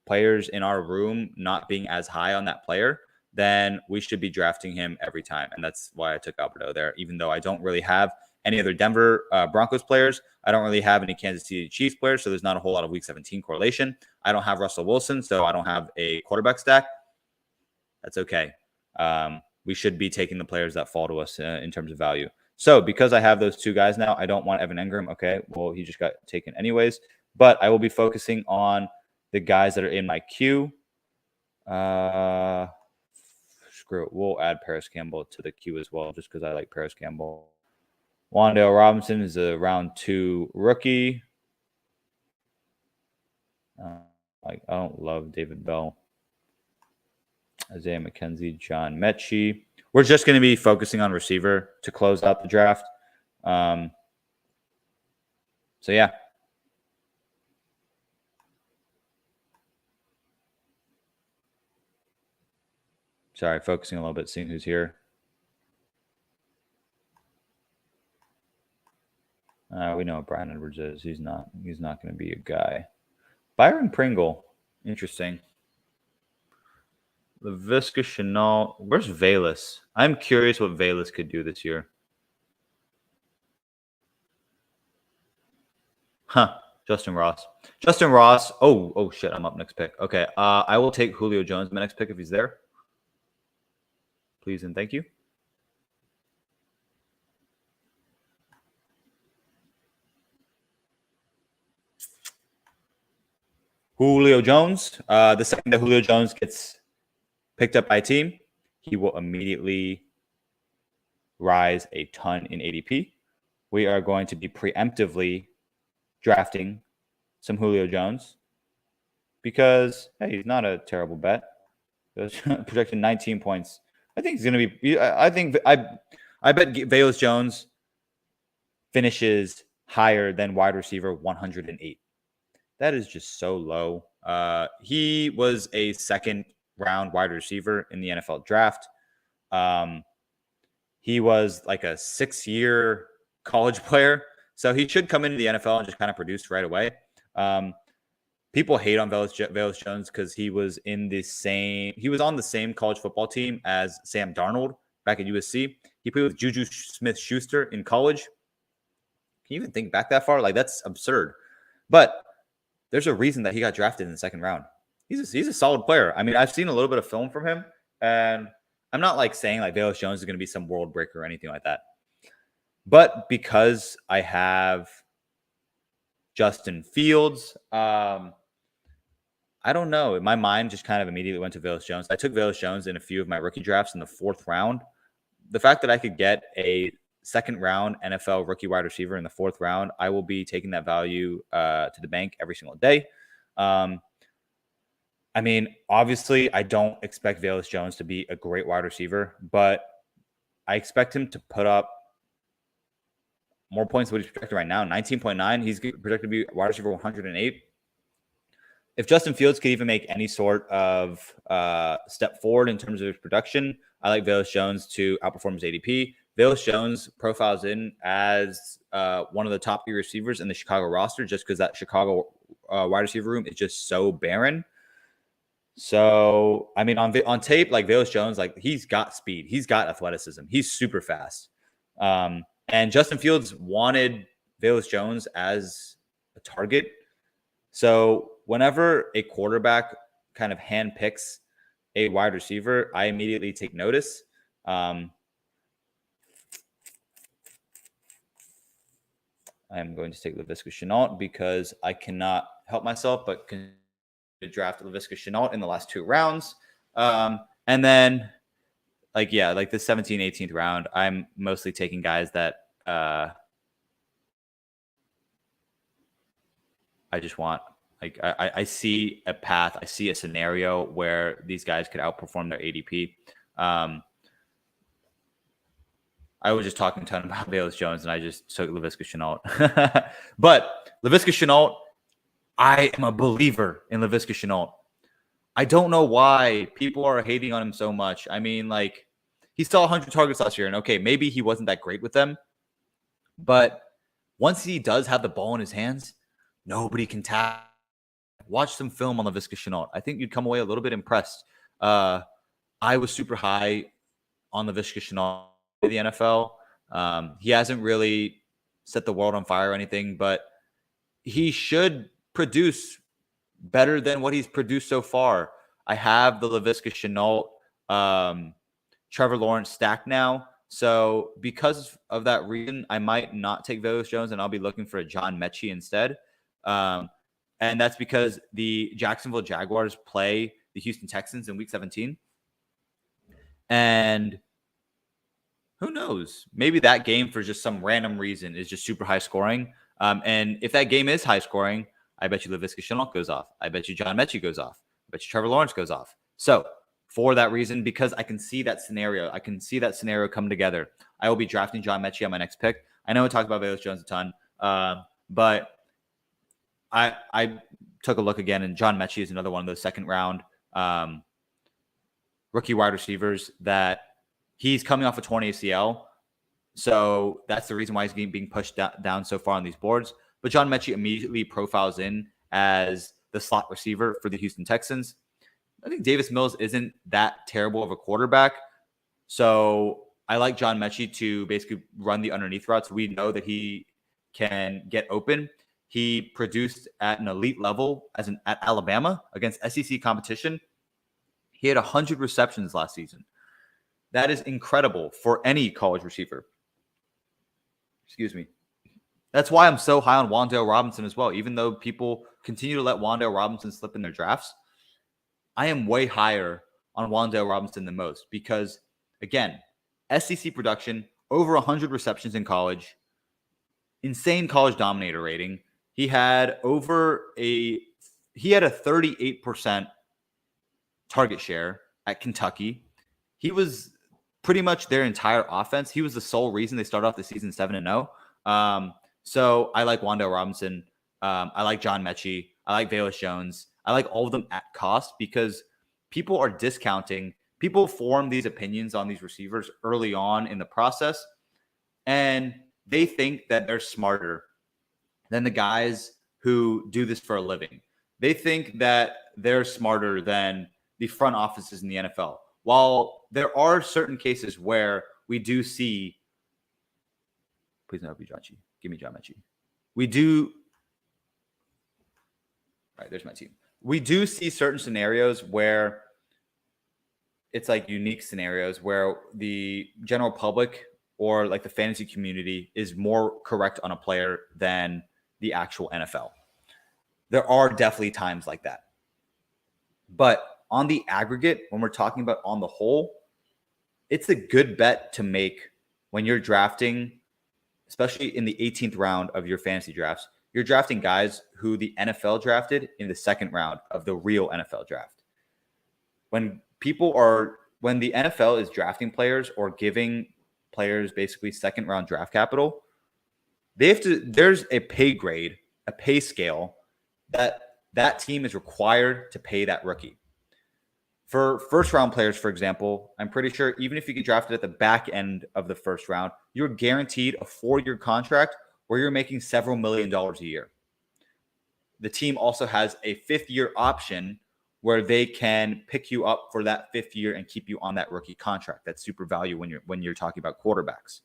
players in our room not being as high on that player, then we should be drafting him every time. And that's why I took Alberto there, even though I don't really have any other Denver Broncos players. I don't really have any Kansas City Chiefs players, so there's not a whole lot of Week 17 correlation. I don't have Russell Wilson, so I don't have a quarterback stack. That's okay. We should be taking the players that fall to us in terms of value. So because I have those 2 guys now, I don't want Evan Engram. Okay, well, he just got taken anyways. But I will be focusing on the guys that are in my queue. Screw it. We'll add Paris Campbell to the queue as well, just because I like Paris Campbell. Wan'Dale Robinson is a round 2 rookie. I don't love David Bell. Isaiah McKenzie, John Mechie. We're just going to be focusing on receiver to close out the draft. So, yeah. Sorry, focusing a little bit, seeing who's here. We know what Brian Edwards is. He's not going to be a guy. Byron Pringle. Interesting. LaVisca Chenault. Where's Valus? I'm curious what Valus could do this year. Justin Ross. Oh, shit. I'm up next pick. Okay. I will take Julio Jones my next pick if he's there. Please and thank you. Julio Jones. The second that Julio Jones gets picked up by a team, he will immediately rise a ton in ADP. We are going to be preemptively drafting some Julio Jones because, hey, he's not a terrible bet. Projected 19 points. I think he's going to be. I bet Velus Jones finishes higher than wide receiver 108. That is just so low. He was a second-round wide receiver in the NFL draft. He was like a 6-year college player, so he should come into the NFL and just kind of produce right away. people hate on Velus Jones because he was on the same college football team as Sam Darnold back at USC. He played with Juju Smith-Schuster in college. Can you even think back that far? Like, that's absurd. But there's a reason that he got drafted in the second round. He's a solid player. I mean, I've seen a little bit of film from him, and I'm not like saying like Velus Jones is going to be some world breaker or anything like that. But because I have Justin Fields, I don't know. My mind just kind of immediately went to Velus Jones. I took Velus Jones in a few of my rookie drafts in the 4th round. The fact that I could get a second round NFL rookie wide receiver in the 4th round, I will be taking that value to the bank every single day. I mean, obviously, I don't expect Velus Jones to be a great wide receiver, but I expect him to put up more points than what he's projected right now. 19.9. He's projected to be wide receiver 108. If Justin Fields could even make any sort of step forward in terms of his production, I like Velus Jones to outperform his ADP. Velus Jones profiles in as one of the top 3 receivers in the Chicago roster just because that Chicago wide receiver room is just so barren. So, I mean, on tape, like Velus Jones, like he's got speed. He's got athleticism. He's super fast. And Justin Fields wanted Velus Jones as a target. So whenever a quarterback kind of handpicks a wide receiver, I immediately take notice. I'm going to take Laviska Shenault because I cannot help myself but to draft Laviska Shenault in the last 2 rounds. And then, like the 17th, 18th round, I'm mostly taking guys that I just want. Like I see a path, I see a scenario where these guys could outperform their ADP. I was just talking a ton about Velus Jones, and I just took Laviska Shenault. But Laviska Shenault, I am a believer in Laviska Shenault. I don't know why people are hating on him so much. I mean, like, he saw 100 targets last year, and okay, maybe he wasn't that great with them. But once he does have the ball in his hands, nobody can tap. Watch some film on Laviska Shenault. I think you'd come away a little bit impressed. I was super high on Laviska Shenault in the NFL. He hasn't really set the world on fire or anything, but he should produce better than what he's produced so far. I have the Laviska Shenault, Trevor Lawrence stack now. So because of that reason, I might not take Velus Jones, and I'll be looking for a John Mechie instead. And that's because the Jacksonville Jaguars play the Houston Texans in Week 17. And who knows? Maybe that game, for just some random reason, is just super high scoring. And if that game is high scoring, I bet you Laviska Shenault goes off. I bet you John Mechie goes off. I bet you Trevor Lawrence goes off. So for that reason, because I can see that scenario, come together, I will be drafting John Mechie on my next pick. I know I talked about Velus Jones a ton, but I took a look again, and John Mechie is another one of those second round rookie wide receivers that he's coming off a torn ACL. So that's the reason why he's being pushed down so far on these boards. But John Mechie immediately profiles in as the slot receiver for the Houston Texans. I think Davis Mills isn't that terrible of a quarterback. So I like John Mechie to basically run the underneath routes. We know that he can get open. He produced at an elite level at Alabama against SEC competition. He had 100 receptions last season. That is incredible for any college receiver. Excuse me. That's why I'm so high on Wan'Dale Robinson as well. Even though people continue to let Wan'Dale Robinson slip in their drafts, I am way higher on Wan'Dale Robinson than most because, again, SEC production, over 100 receptions in college, insane college dominator rating. He had a 38% target share at Kentucky. He was pretty much their entire offense. He was the sole reason they started off the season 7-0. So I like Wan'Dale Robinson. I like John Mechie. I like Velus Jones. I like all of them at cost because people are discounting. People form these opinions on these receivers early on in the process, and they think that they're smarter than the guys who do this for a living. They think that they're smarter than the front offices in the NFL. While there are certain cases where we do see, please don't be John Mechie. Give me John Mechie. We do. All right, there's my team. We do see certain scenarios where it's like unique scenarios where the general public or like the fantasy community is more correct on a player than the actual NFL. There are definitely times like that. But on the aggregate, when we're talking about on the whole, it's a good bet to make when you're drafting, especially in the 18th round of your fantasy drafts. You're drafting guys who the NFL drafted in the second round of the real NFL draft. When the NFL is drafting players or giving players basically second round draft capital, there's a pay grade, a pay scale that team is required to pay that rookie. For first round players, for example, I'm pretty sure even if you get drafted at the back end of the first round, you're guaranteed a 4-year contract where you're making several $1 million a year. The team also has a 5th-year option where they can pick you up for that 5th year and keep you on that rookie contract. That's super value when you're talking about quarterbacks.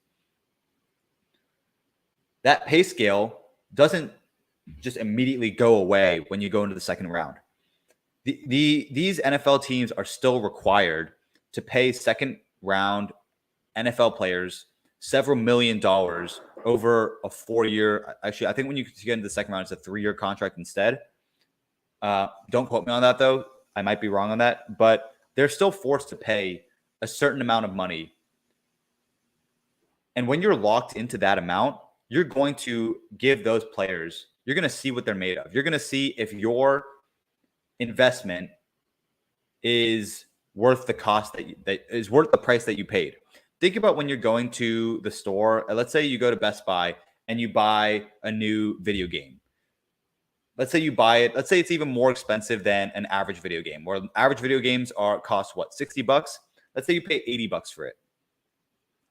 That pay scale doesn't just immediately go away when you go into the second round. These NFL teams are still required to pay second round NFL players several $1 million over a 4-year. Actually, I think when you get into the second round, it's a 3-year contract instead. Don't quote me on that, though. I might be wrong on that. But they're still forced to pay a certain amount of money. And when you're locked into that amount, you're going to give those players, you're going to see what they're made of. You're going to see if your investment is worth the cost that is worth the price that you paid. Think about when you're going to the store. Let's say you go to Best Buy and you buy a new video game. Let's say you buy it. Let's say it's even more expensive than an average video game, where average video games cost what, $60? Let's say you pay $80 for it.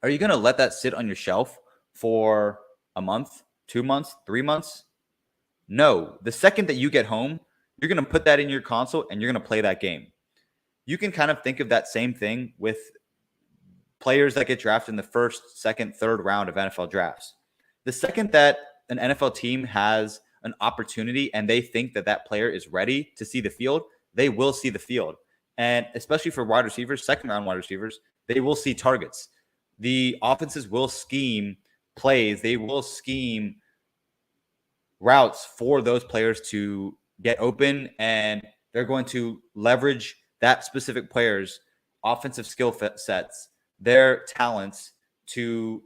Are you going to let that sit on your shelf for a month, 2 months, 3 months? No. The second that you get home, you're going to put that in your console and you're going to play that game. You can kind of think of that same thing with players that get drafted in the first, second, third round of NFL drafts. The second that an NFL team has an opportunity and they think that that player is ready to see the field, they will see the field. And especially for wide receivers, second round wide receivers, they will see targets. The offenses will scheme plays. They will scheme routes for those players to get open, and they're going to leverage that specific player's offensive skill sets, their talents, to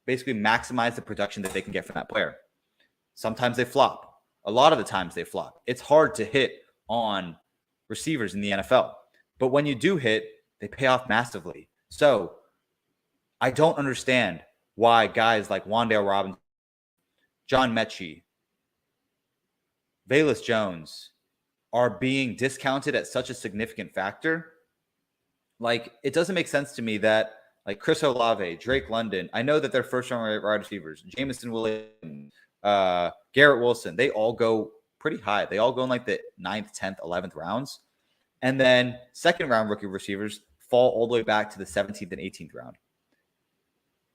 basically maximize the production that they can get from that player. Sometimes they flop. A lot of the times they flop. It's hard to hit on receivers in the NFL. But when you do hit, they pay off massively. So I don't understand why guys like Wan'Dale Robinson, John Mechie, Velus Jones are being discounted at such a significant factor. Like, it doesn't make sense to me that like Chris Olave, Drake London, I know that they're first-round wide receivers, Jameson Williams, Garrett Wilson, they all go pretty high. They all go in like the 9th, 10th, 11th rounds. And then second-round rookie receivers fall all the way back to the 17th and 18th round.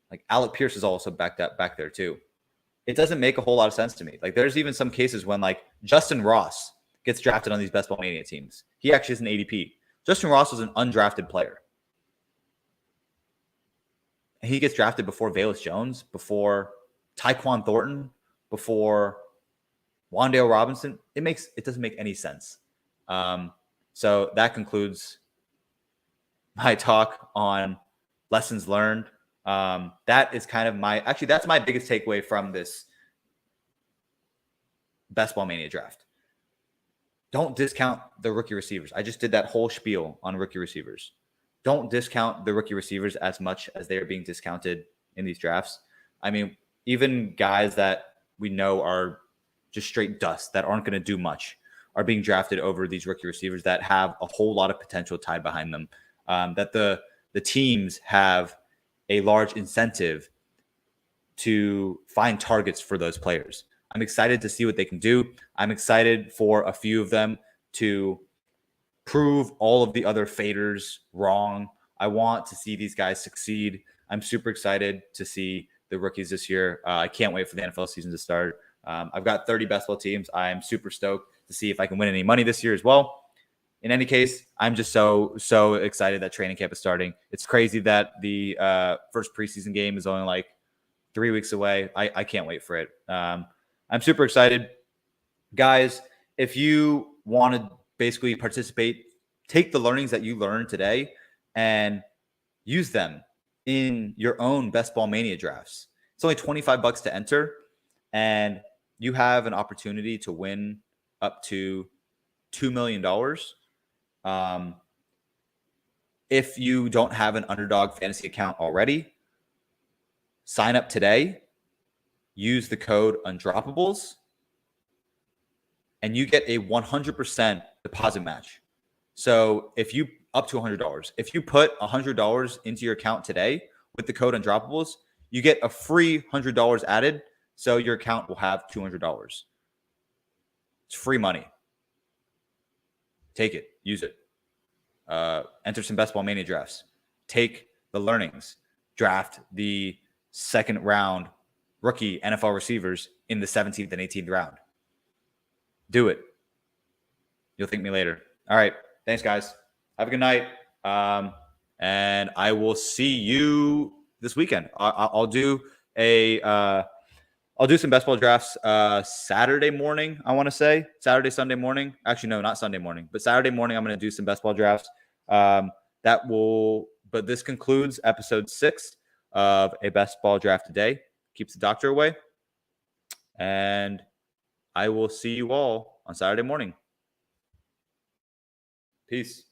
Like Alec Pierce is also back there too. It doesn't make a whole lot of sense to me. Like, there's even some cases when like Justin Ross gets drafted on these Best Ball Mania teams. He actually is an ADP. Justin Ross was an undrafted player. And he gets drafted before Velus Jones, before Tyquan Thornton, before Wan'Dale Robinson. It doesn't make any sense. So that concludes my talk on lessons learned. That is kind of that's my biggest takeaway from this Best Ball Mania draft. Don't discount the rookie receivers. I just did that whole spiel on rookie receivers. Don't discount the rookie receivers as much as they are being discounted in these drafts. I mean, even guys that we know are just straight dust, that aren't going to do much, are being drafted over these rookie receivers that have a whole lot of potential tied behind them. That the teams have a large incentive to find targets for those players. I'm excited to see what they can do. I'm excited for a few of them to prove all of the other faders wrong. I want to see these guys succeed. I'm super excited to see the rookies this year. I can't wait for the NFL season to start. I've got 30 best ball teams. I'm super stoked to see if I can win any money this year as well. In any case, I'm just so excited that training camp is starting. It's crazy that the first preseason game is only like 3 weeks away. I can't wait for it. I'm super excited. Guys, if you want to basically participate, take the learnings that you learned today and use them in your own Best Ball Mania drafts. It's only $25 to enter, and you have an opportunity to win up to $2 million. If you don't have an Underdog fantasy account already, sign up today, use the code UNDROPPABLES, and you get a 100% deposit match. So if you up to $100, if you put $100 into your account today with the code UNDROPPABLES, you get a free $100 added. So your account will have $200. It's free money. Take it, use it. Enter some Best Ball Mania drafts. Take the learnings. Draft the second round rookie NFL receivers in the 17th and 18th round. Do it. You'll thank me later. All right. Thanks, guys. Have a good night. And I will see you this weekend. I'll do some best ball drafts Saturday morning, I want to say. Saturday, Sunday morning. Actually, no, not Sunday morning. But Saturday morning, I'm going to do some best ball drafts. But this concludes episode 6 of A Best Ball Draft Today. Keeps the doctor away. And I will see you all on Saturday morning. Peace.